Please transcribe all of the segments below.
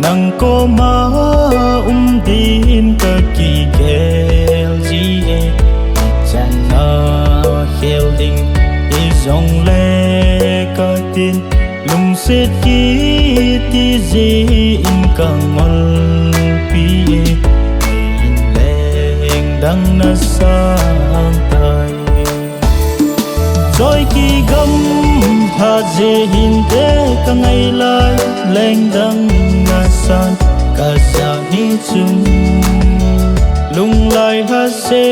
nang ko ma din ka ki gel ji e chan na helding izong le ka tin lung set ki ti ji in ka ngol pi e in leng dang na sang tai rồi ki gam tha je hin te ka ngai lai leng dang na san ka sa ni chung lung lai ha se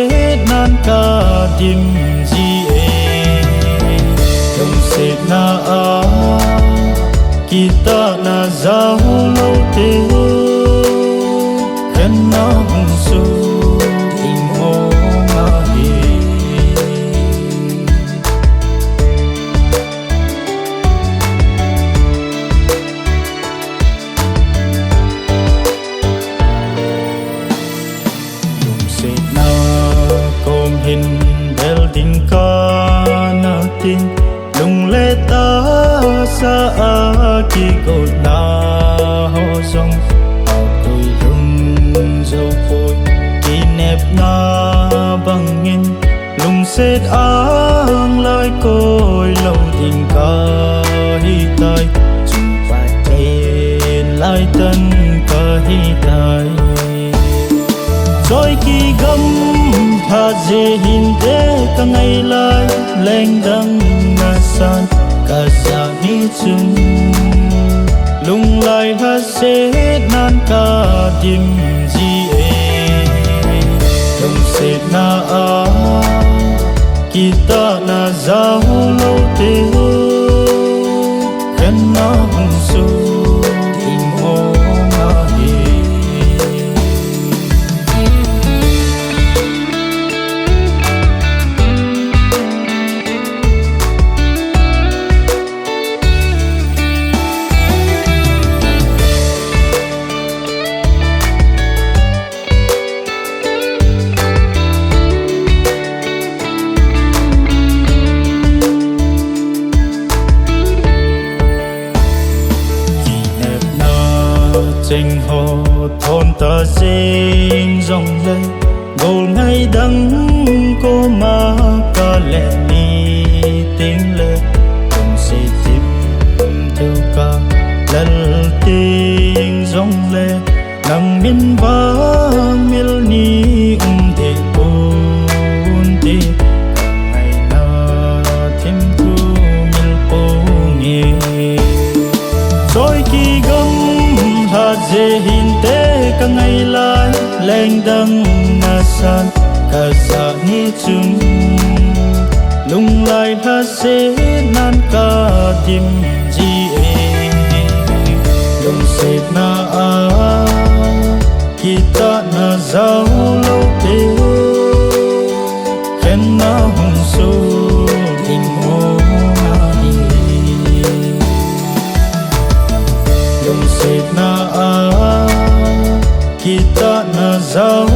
nan ka dim ji e lung se na a kita na zau lo te kan na hung su in ho ma hi hin building ka na tin lung le ta sa a ki go na ho song ao tôi lung dâu phôi ki nep na bang in lung set ang lai côi lâu tình ca hi tai chung phải tên lai tân ca hi tai rồi ki gam tha je hin te ka ngai lai leng dang na san ka sa ni chung lung lai ha se nan ka dim ji e lung se na a kita na zau lo te kan na hung su in ho ma hi tình hồ thôn ta sinh dòng lệ gồm ngay đắng cô má ca lệ ni tiếng lệ cùng sẽ tìm theo ca lần tiếng dòng lệ nằm miên vang miel ni để ôn đi ngày na thêm thu miel po nghe rồi khi gấm tha je hin te ka ngai lai leng dang na san ka sa ni chung lung lai ha se nan ka dim ji e lung se na a kita na zau lo te khen na hung su in ho na hi lung se na a kita na zau